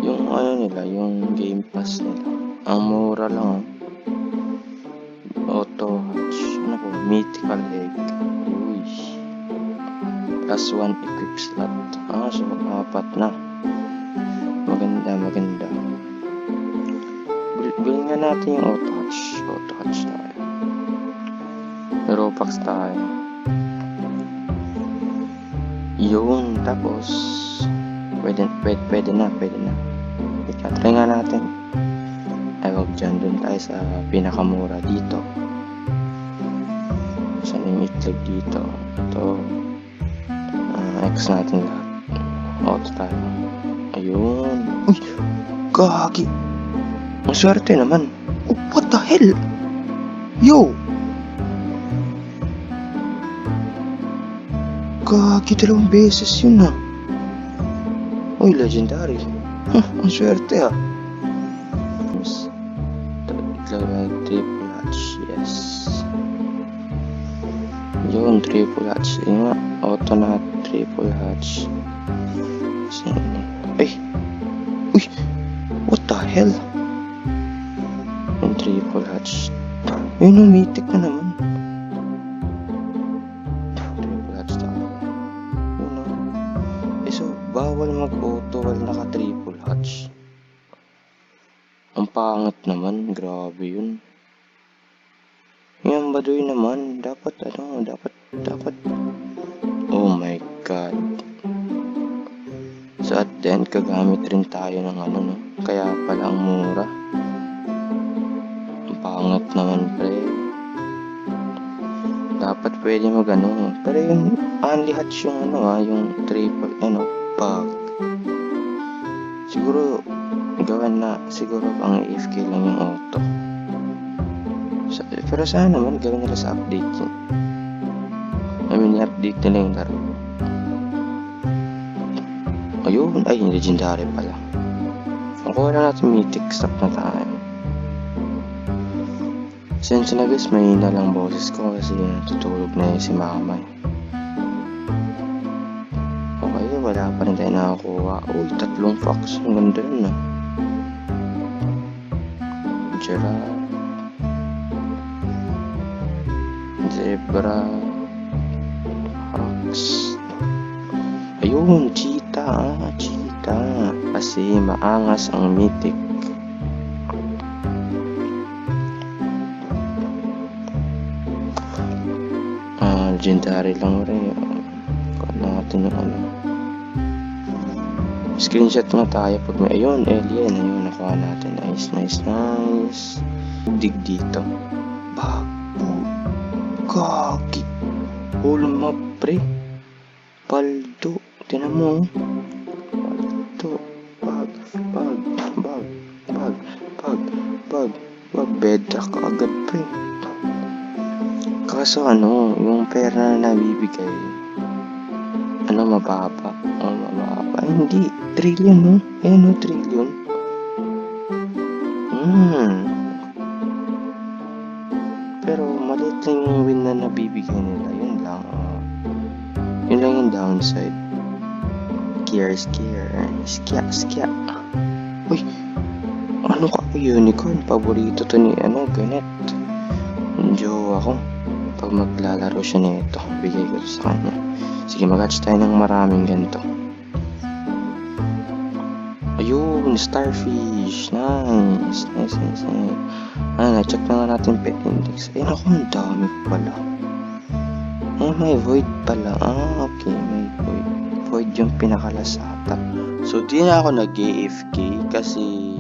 Yung ano nila, yung Game Pass nila. Ang mura lang. Auto Hatch. Ano po? Mythical Egg. Uy. Plus 1 equip slot. So 4 na. Maganda. Bilhin nga natin yung Auto Hatch. Auto Hatch tayo. Robux tayo. Yun. Tapos pwede na. Try nga natin. Ay, wag dyan. Dun tayo sa pinakamura dito. Saan yung itlog dito? Ito. X natin lahat. Auto tayo. Ayun. Uy! Gagi! Ang swerte naman. Oh, what the hell? Yo! Gagi, 2 beses yun ha. Uy, legendary. Ang swerte ha. Triple hatch, yes. Yun, triple hatch. Yun nga, auto na triple hatch. Ay! Uy! What the hell? Yung triple hatch. Yun yung mythic na naman. Triple hatch tayo. Yun o. So, bawal mag-auto while naka-triple hatch. Ang pangit naman, grabe yun. Yung baduy naman, dapat. Oh my god. So at the end, kagamit rin tayo ng no? Kaya pala ang mura. Ang pangit naman, pre. Dapat pwede pero yung only hatch yung yung triple, bug. Siguro, siguro ang AFK lang yung auto. Pero sana naman gawin nila sa update yun. I-update nila yung laro. Ayun, ay legendary pala. Kung wala natin mythic, stop na tayo. Sensya na guys, mahina lang boses ko kasi tutulog na si mama. Okay, wala pa rin tayo nakakuha. Uy, 3 fox. Ang ganda nun Giraffe, zebra, fox. Ayun, cheetah. Kasi maangas ang mythic. Legendary lang rin. Kuha natin yung screenshot na tayo pag may alien. Ayun, nakuha natin. Nice. Dig dito. Bago. Gagi. Hulong mga pre. Paldo. Tinan mo. Paldo. Bag. Bedrock agad pre. Kaso yung pera na nabibigay, mababa. Hindi, trillion no? Trillion. Pero maliit lang yung win na nabibigay nila. Yun lang yung downside. Skia. Uy, unicorn? Paborito to ni Ganet. Jowa ko. Pag maglalaro siya nito, bigay ko sa kanya. Sige, mag-hatch tayo ng maraming ganito. Ayun, starfish. Nice. Na-check na nga natin pet index. Ayun ako, ang dami pala. May void pala. Okay, may void. Void yung pinakalasata. So, di na ako nag-AFK kasi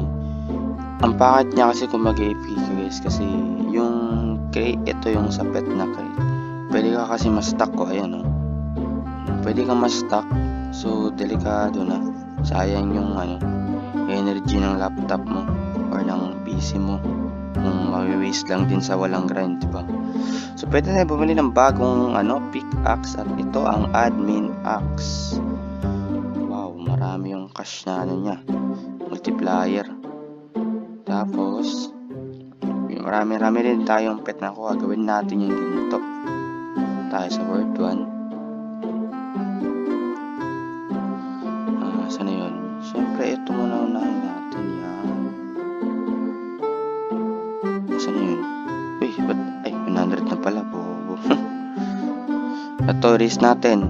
ang pangit niya kasi kung mag-AFK ka guys kasi yung crate, ito yung sa pet na crate. Pwede ka kasi ma-stack ayan pwede ka ma-stack, so delikado na. Sayang yung energy ng laptop mo or ng PC mo kung mawi-waste lang din sa walang grind, diba? So pwede tayo bumili ng bagong pickaxe at ito ang admin axe. Wow, marami yung cash na niya, multiplier. Tapos marami rin tayong pet na kuha. Gawin natin yung ganito. Tayo sa World 1. Sana yun? Ito, race natin.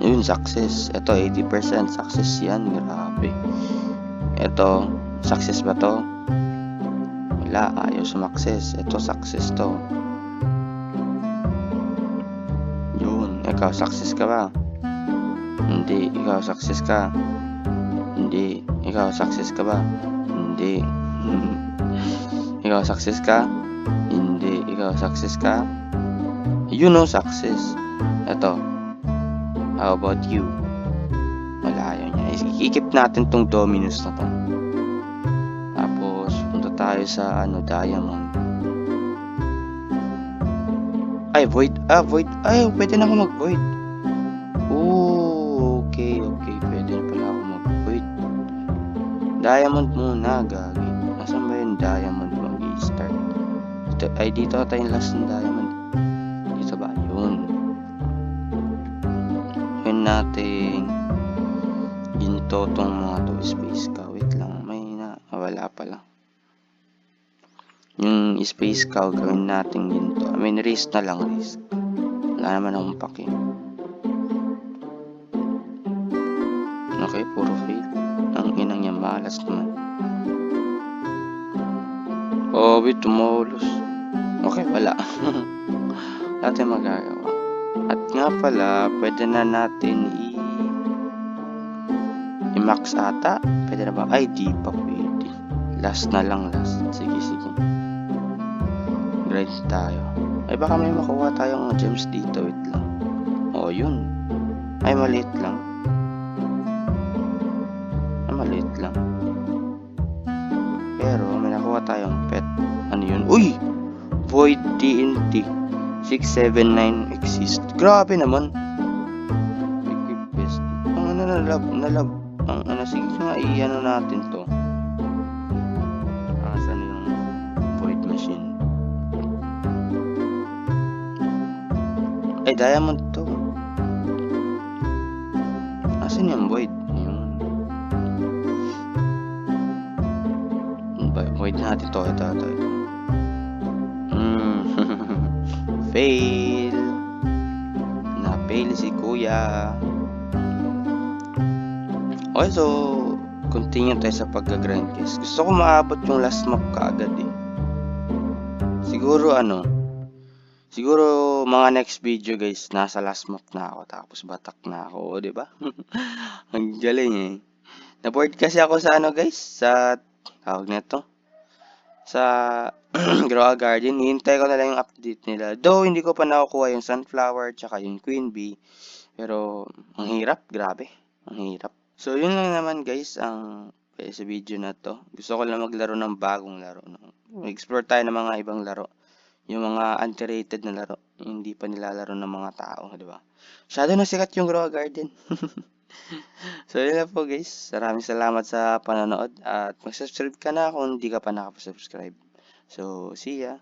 Yun, success. Ito, 80% success yan. Grabe. Ito, success ba to? Wala, ayaw sumakses. Ito, success to. Yun, ikaw, success ka ba? Hindi. Ikaw, success ka? Hindi. Ikaw, success ka ba? Hindi. Ikaw, success ka? Hindi. Ikaw, success ka? You know, success. Ito, how about you? Wala, ayaw niya. I-keep natin tong Dominus na to. Tapos, punta tayo sa, diamond. Ay, void. Void. Ay, pwede na ako mag-void. Oh, okay. Pwede na pala ako mag-void. Diamond muna, gagi. Nasaan ba yung diamond mag-i-start? Dito tayo yung last ng diamond. Dito ba? Yun. Yun natin. Ginto tong mga to. Space cow. Wait lang. Wala pala. Yung space cow, gawin natin ginto. I mean, race na lang, race. Wala naman akong pake. Okay, puro fail. Ang inang niya, malas naman. Oh, wait, tumulos. Okay, wala. Wala tayong magagawa. At nga pala, pwede na natin i-max ata. Pwede na ba? Ay, di pa pwede. Last na lang, last. Sige. Grind tayo. Ay, baka may makuha tayong gems dito. Wait lang. Oh, yun. Ay, maliit lang. Pero, may nakuha tayong pet. Ano yun? Uy! Void TNT 679 exist. Grabe naman. Equip best. Ang nalab. Sige nga, i-ano natin to. Saan yung void machine? Ay, diamond to. Asan yung void? Void natin to. Ito. Fail. Na-fail si kuya. Okay, so continue tayo sa pag-grind guys. Gusto ko maabot yung last map kaagad eh. Siguro mga next video guys, nasa last map na ako tapos batak na ako, di ba? Ang galing eh. Na-board kasi ako sa guys, sa tawag nito. Sa Grow a Garden, hintay ko na lang yung update nila. Though hindi ko pa nakukuha yung sunflower tsaka yung queen bee. Pero ang hirap, grabe. Ang hirap. So yun lang naman guys ang sa video na to. Gusto ko lang maglaro ng bagong laro. Explore tayo ng mga ibang laro. Yung mga underrated na laro. Hindi pa nilalaro ng mga tao, di ba? Masyado na sikat yung Grow a Garden. So yun lang po guys. Maraming salamat sa panonood at mag-subscribe ka na kung hindi ka pa nakapag-subscribe. So see ya.